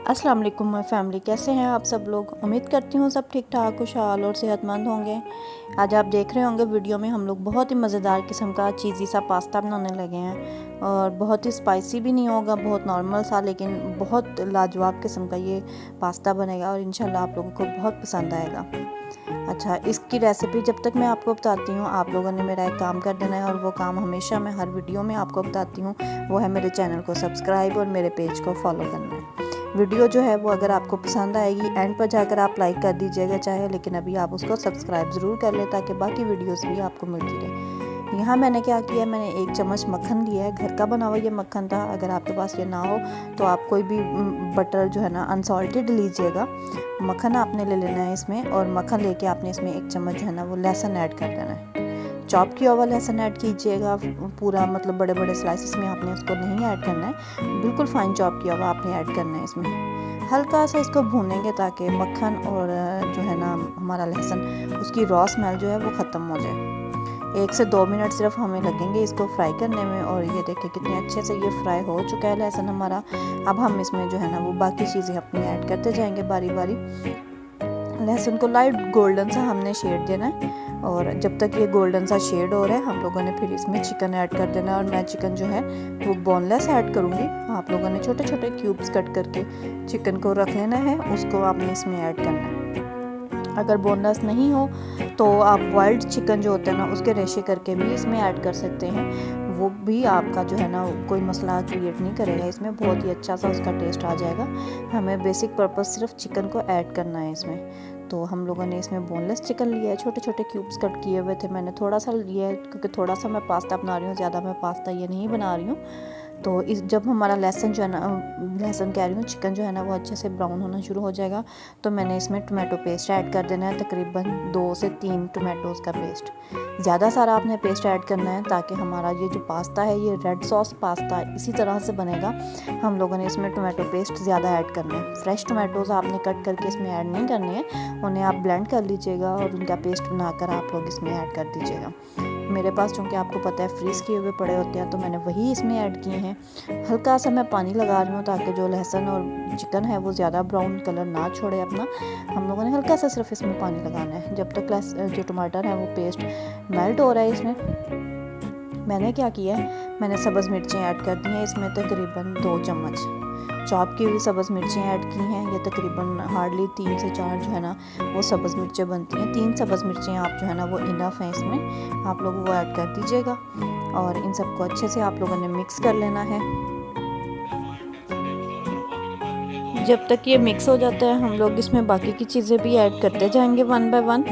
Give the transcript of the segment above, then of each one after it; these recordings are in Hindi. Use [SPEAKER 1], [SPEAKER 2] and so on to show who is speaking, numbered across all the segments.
[SPEAKER 1] अस्सलाम वालेकुम माय फैमिली, कैसे हैं आप सब लोग। उम्मीद करती हूँ सब ठीक ठाक खुशहाल और सेहतमंद होंगे। आज आप देख रहे होंगे वीडियो में हम लोग बहुत ही मज़ेदार किस्म का चीज़ी सा पास्ता बनाने लगे हैं और बहुत ही स्पाइसी भी नहीं होगा, बहुत नॉर्मल सा, लेकिन बहुत लाजवाब किस्म का ये पास्ता बनेगा और इंशाल्लाह आप लोगों को बहुत पसंद आएगा। अच्छा, इसकी रेसिपी जब तक मैं आपको बताती हूँ आप लोगों ने मेरा एक काम कर देना है, और वो काम हमेशा मैं हर वीडियो में आपको बताती हूँ, वो है मेरे चैनल को सब्सक्राइब और मेरे पेज को फॉलो करना है। वीडियो जो है वो अगर आपको पसंद आएगी एंड पर जाकर आप लाइक कर दीजिएगा चाहे, लेकिन अभी आप उसको सब्सक्राइब ज़रूर कर लें ताकि बाकी वीडियोस भी आपको मिलती रहे। यहाँ मैंने क्या किया, मैंने 1 चम्मच मक्खन लिया है, घर का बना हुआ ये मक्खन था। अगर आपके पास ये ना हो तो आप कोई भी बटर जो है ना अनसॉल्टेड लीजिएगा। मक्खन आपने ले लेना है इसमें, और मक्खन लेके आपने इसमें 1 चम्मच जो है ना वो लहसुन ऐड कर देना है। चॉप किया हुआ लहसुन ऐड कीजिएगा, पूरा मतलब बड़े बड़े स्लाइसिस में आपने उसको नहीं ऐड करना है, बिल्कुल फाइन चॉप किया हुआ आपने ऐड करना है इसमें। हल्का सा इसको भूनेंगे ताकि मक्खन और जो है ना हमारा लहसुन उसकी रॉ स्मेल जो है वो ख़त्म हो जाए। 1 से 2 मिनट सिर्फ हमें लगेंगे इसको फ्राई करने में। और ये देखिए कितने अच्छे से ये फ्राई हो चुका है लहसुन हमारा। अब हम इसमें जो है ना वो बाकी चीज़ें अपनी ऐड करते जाएंगे बारी बारी। लहसुन को लाइट गोल्डन सा हमने शेड देना है, और जब तक ये गोल्डन सा शेड हो रहा है हम लोगों ने फिर इसमें चिकन ऐड कर देना है। और मैं चिकन जो है वो बोनलेस ऐड करूँगी। आप लोगों ने छोटे छोटे क्यूब्स कट करके चिकन को रख लेना है, उसको आपने इसमें ऐड करना है। अगर बोनलेस नहीं हो तो आप बॉइल्ड चिकन जो होता है ना उसके रेशे करके भी इसमें ऐड कर सकते हैं, वो भी आपका जो है ना कोई मसला क्रिएट नहीं करेगा, इसमें बहुत ही अच्छा सा उसका टेस्ट आ जाएगा। हमें बेसिक पर्पस सिर्फ चिकन को ऐड करना है इसमें। तो हम लोगों ने इसमें बोनलेस चिकन लिया है, छोटे छोटे क्यूब्स कट किए हुए थे। मैंने थोड़ा सा लिया है क्योंकि थोड़ा सा मैं पास्ता बना रही हूँ, ज़्यादा मैं पास्ता ये नहीं बना रही हूँ। तो इस जब हमारा लहसुन जो है ना, लहसुन कह रही हूँ, चिकन जो है ना वो अच्छे से ब्राउन होना शुरू हो जाएगा, तो मैंने इसमें टोमेटो पेस्ट ऐड कर देना है, तकरीबन 2 से 3 टोमेटोज़ का पेस्ट। ज़्यादा सारा आपने पेस्ट ऐड करना है ताकि हमारा ये जो पास्ता है ये रेड सॉस पास्ता इसी तरह से बनेगा। हम लोगों ने इसमें टोमेटो पेस्ट ज़्यादा ऐड करना है। फ्रेश टोमेटोज़ आपने कट करके इसमें ऐड नहीं करने हैं, उन्हें आप ब्लेंड कर लीजिएगा और उनका पेस्ट बनाकर आप लोग इसमें ऐड कर दीजिएगा। मेरे पास चूँकि आपको पता है फ्रीज़ किए हुए पड़े होते हैं, तो मैंने वही इसमें ऐड किए हैं। हल्का सा मैं पानी लगा रही हूँ ताकि जो लहसुन और चिकन है वो ज़्यादा ब्राउन कलर ना छोड़े अपना। हम लोगों ने हल्का सा सिर्फ इसमें पानी लगाना है जब तक जो टमाटर है वो पेस्ट मेल्ट हो रहा है। इसमें मैंने क्या किया है, मैंने सब्ज़ मिर्चें ऐड कर दी हैं इसमें, तकरीबन 2 चम्मच चॉप की हुई सब्ज़ मिर्चें ऐड की हैं। ये तकरीबन हार्डली 3 से 4 जो है ना वो सब्ज़ मिर्चें बनती हैं। 3 सब्ज़ मिर्चें आप जो है ना वो इनफ हैं इसमें, आप लोग वो ऐड कर दीजिएगा। और इन सबको अच्छे से आप लोगों ने मिक्स कर लेना है। जब तक ये मिक्स हो जाता है हम लोग इसमें बाकी की चीज़ें भी ऐड करते जाएंगे 1 बाय 1।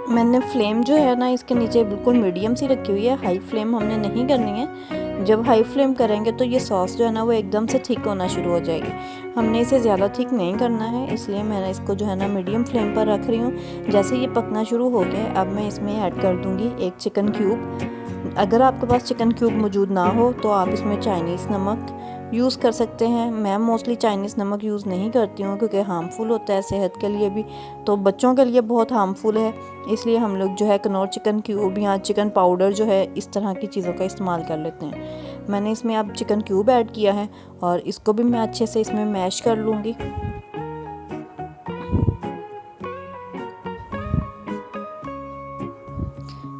[SPEAKER 1] मैंने फ्लेम जो है ना इसके नीचे बिल्कुल मीडियम सी रखी हुई है, हाई फ्लेम हमने नहीं करनी है। जब हाई फ्लेम करेंगे तो ये सॉस जो है ना वो एकदम से थिक होना शुरू हो जाएगी। हमने इसे ज़्यादा थिक नहीं करना है, इसलिए मैंने इसको जो है ना मीडियम फ्लेम पर रख रही हूँ। जैसे ये पकना शुरू हो गया अब मैं इसमें ऐड कर दूँगी 1 चिकन क्यूब। अगर आपके पास चिकन क्यूब मौजूद ना हो तो आप इसमें चाइनीज़ नमक यूज़ कर सकते हैं। मैं मोस्टली चाइनीज़ नमक यूज़ नहीं करती हूँ क्योंकि हार्मफुल होता है सेहत के लिए भी, तो बच्चों के लिए बहुत हार्मफुल है। इसलिए हम लोग जो है कनौर चिकन क्यूब या चिकन पाउडर जो है इस तरह की चीज़ों का इस्तेमाल कर लेते हैं। मैंने इसमें अब चिकन क्यूब ऐड किया है और इसको भी मैं अच्छे से इसमें मैश कर लूँगी।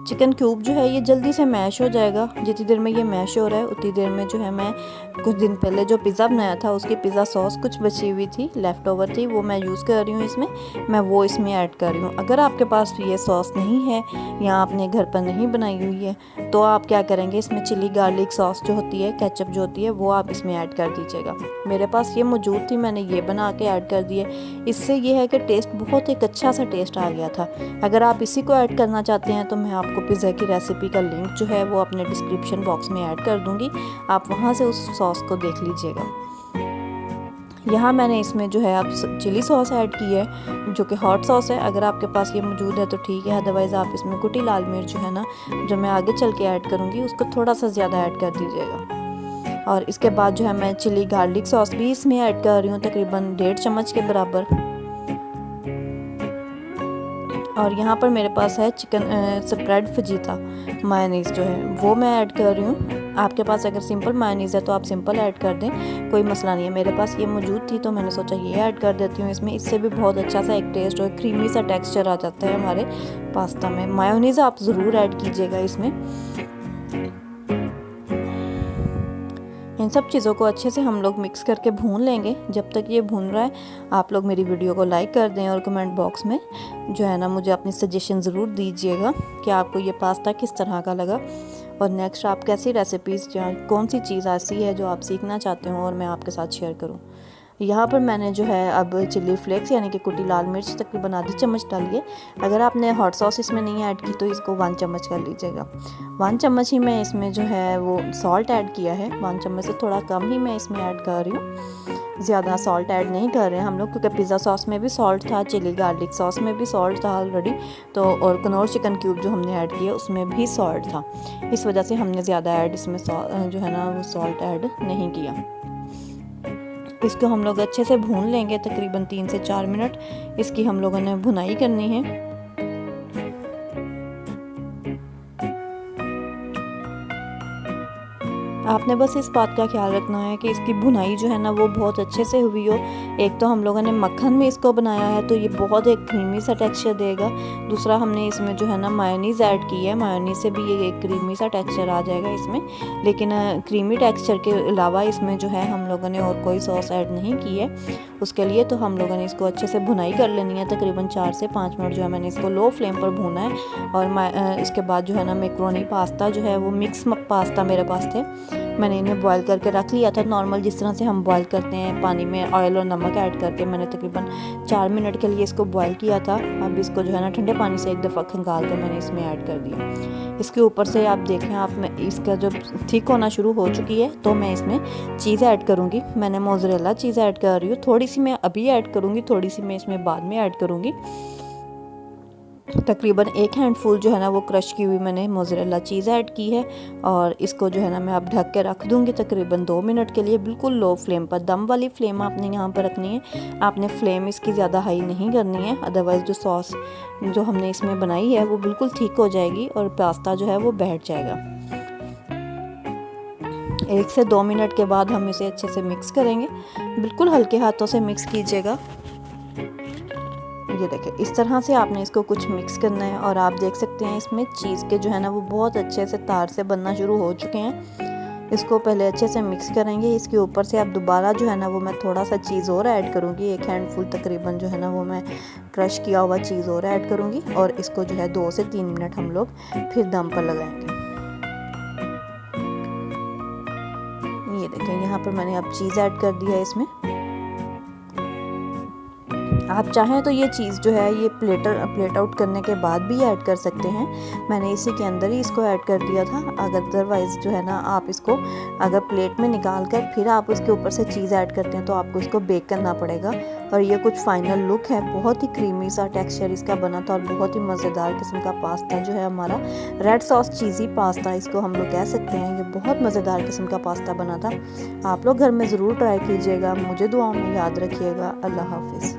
[SPEAKER 1] चिकन क्यूब जो है ये जल्दी से मैश हो जाएगा। जितनी देर में ये मैश हो रहा है उतनी देर में जो है मैं कुछ दिन पहले जो पिज़्ज़ा बनाया था उसकी पिज़्ज़ा सॉस कुछ बची हुई थी, लेफ़्ट ओवर थी, वो मैं यूज़ कर रही हूँ इसमें, मैं वो इसमें ऐड कर रही हूँ। अगर आपके पास ये सॉस नहीं है या आपने घर पर नहीं बनाई हुई है तो आप क्या करेंगे, इसमें चिली गार्लिक सॉस जो होती है, केचप जो होती है, वो आप इसमें ऐड कर दीजिएगा। मेरे पास ये मौजूद थी, मैंने ये बना के ऐड कर दी है। इससे ये है कि टेस्ट बहुत एक अच्छा सा टेस्ट आ गया था। अगर आप इसी को ऐड करना चाहते हैं तो मैं आपको पिज़्ज़ा की रेसिपी का लिंक जो है वो अपने डिस्क्रिप्शन बॉक्स में ऐड कर दूंगी, आप वहां से उस सॉस को देख लीजिएगा। यहाँ मैंने इसमें जो है आप चिली सॉस ऐड की है जो कि हॉट सॉस है। अगर आपके पास ये मौजूद है तो ठीक है, अदरवाइज़ आप इसमें कुटी लाल मिर्च जो है ना जो मैं आगे चल के ऐड करूँगी उसको थोड़ा सा ज़्यादा ऐड कर दीजिएगा। और इसके बाद जो है मैं चिली गार्लिक सॉस भी इसमें ऐड कर रही हूँ, तकरीबन 1.5 चम्मच के बराबर। और यहाँ पर मेरे पास है चिकन स्प्रेड फजीता मायोनीज़ जो है वो मैं ऐड कर रही हूँ। आपके पास अगर सिंपल मायोनीज़ है तो आप सिंपल ऐड कर दें, कोई मसला नहीं है। मेरे पास ये मौजूद थी तो मैंने सोचा ये ऐड कर देती हूँ इसमें। इससे भी बहुत अच्छा सा एक टेस्ट और क्रीमी सा टेक्सचर आ जाता है हमारे पास्ता में। मायोनीज़ आप ज़रूर ऐड कीजिएगा इसमें। इन सब चीज़ों को अच्छे से हम लोग मिक्स करके भून लेंगे। जब तक ये भून रहा है आप लोग मेरी वीडियो को लाइक कर दें और कमेंट बॉक्स में जो है ना मुझे अपनी सजेशन ज़रूर दीजिएगा कि आपको ये पास्ता किस तरह का लगा, और नेक्स्ट आप कैसी रेसिपीज़ या कौन सी चीज़ ऐसी है जो आप सीखना चाहते हो और मैं आपके साथ शेयर करूँ। यहाँ पर मैंने जो है अब चिल्ली फ्लेक्स यानी कि कुटी लाल मिर्च तकरीबन आधी चम्मच डालिए। अगर आपने हॉट सॉस इसमें नहीं ऐड की तो इसको 1 चम्मच कर लीजिएगा। 1 चम्मच ही मैं इसमें जो है वो सॉल्ट ऐड किया है। 1 चम्मच से थोड़ा कम ही मैं इसमें ऐड कर रही हूँ, ज़्यादा सॉल्ट ऐड नहीं कर रहे हैं हम लोग, क्योंकि पिज़्ज़ा सॉस में भी सॉल्ट था, चिली गार्लिक सॉस में भी सॉल्ट था ऑलरेडी, तो और कनौर चिकन क्यूब जो हमने ऐड किया उसमें भी सॉल्ट था। इस वजह से हमने ज़्यादा ऐड इसमें जो है ना वो सॉल्ट ऐड नहीं किया। इसको हम लोग अच्छे से भून लेंगे तकरीबन 3 से 4 मिनट इसकी हम लोगों ने भुनाई करनी है। आपने बस इस बात का ख्याल रखना है कि इसकी भुनाई जो है ना वो बहुत अच्छे से हुई हो। एक तो हम लोगों ने मक्खन में इसको बनाया है तो ये बहुत एक क्रीमी सा टेक्सचर देगा। दूसरा हमने इसमें जो है ना मायोनीज़ ऐड की है, मायोनीज़ से भी ये एक क्रीमी सा टेक्सचर आ जाएगा इसमें। लेकिन क्रीमी टेक्सचर के अलावा इसमें जो है हम लोगों ने और कोई सॉस ऐड नहीं की है उसके लिए। तो हम लोगों ने इसको अच्छे से भुनाई कर लेनी है, तकरीबन 4 से 5 मिनट जो है मैंने इसको लो फ्लेम पर भूना है। और इसके बाद जो है ना मैक्रोनी पास्ता जो है वो मिक्स पास्ता मेरे पास थे, मैंने इन्हें बॉईल करके रख लिया था नॉर्मल जिस तरह से हम बॉईल करते हैं पानी में ऑयल और नमक ऐड करके। मैंने तकरीबन 4 मिनट के लिए इसको बॉईल किया था। अब इसको जो है ना ठंडे पानी से एक दफ़ा खंगाल कर मैंने इसमें ऐड कर दिया। इसके ऊपर से आप देखें आप में इसका जब थिक होना शुरू हो चुकी है तो मैं इसमें चीज़ ऐड करूँगी। मैंने मोज़रेला चीज़ ऐड कर रही हूँ, थोड़ी सी मैं अभी ऐड करूँगी, थोड़ी सी मैं इसमें बाद में ऐड करूँगी। तकरीबन 1 हैंडफुल जो है ना वो क्रश की हुई मैंने मोज़रेला चीज़ ऐड की है। और इसको जो है ना मैं अब ढक के रख दूँगी तकरीबन 2 मिनट के लिए, बिल्कुल लो फ्लेम पर। दम वाली फ्लेम आपने यहाँ पर रखनी है, आपने फ्लेम इसकी ज़्यादा हाई नहीं करनी है, अदरवाइज़ जो सॉस जो हमने इसमें बनाई है वो बिल्कुल थिक हो जाएगी और पास्ता जो है वो बैठ जाएगा। 1 से 2 मिनट के बाद हम इसे अच्छे से मिक्स करेंगे, बिल्कुल हल्के हाथों से मिक्स कीजिएगा। ये देखें इस तरह से आपने इसको कुछ मिक्स करना है। और आप देख सकते हैं इसमें चीज़ के जो है ना वो बहुत अच्छे से तार से बनना शुरू हो चुके हैं। इसको पहले अच्छे से मिक्स करेंगे। इसके ऊपर से आप दोबारा जो है ना वो मैं थोड़ा सा चीज़ और ऐड करूँगी, 1 हैंडफुल तकरीबन जो है ना वो मैं क्रश किया हुआ चीज़ और ऐड करूँगी। और इसको जो है 2 से 3 मिनट हम लोग फिर दम पर लगाएंगे। ये देखें यहाँ पर मैंने अब चीज़ ऐड कर दिया है इसमें। आप चाहें तो ये चीज़ जो है ये प्लेट आउट करने के बाद भी ऐड कर सकते हैं, मैंने इसी के अंदर ही इसको ऐड कर दिया था। अदरवाइज़ जो है ना आप इसको अगर प्लेट में निकाल कर फिर आप उसके ऊपर से चीज़ ऐड करते हैं तो आपको इसको बेक करना पड़ेगा। और ये कुछ फाइनल लुक है, बहुत ही क्रीमी सा टेक्सचर इसका बना था और बहुत ही मज़ेदार किस्म का पास्ता जो है हमारा रेड सॉस चीज़ी पास्ता इसको हम लोग कह सकते हैं। ये बहुत मज़ेदार किस्म का पास्ता बना था। आप लोग घर में ज़रूर ट्राई कीजिएगा, मुझे दुआओं में याद रखिएगा। अल्लाह हाफिज़।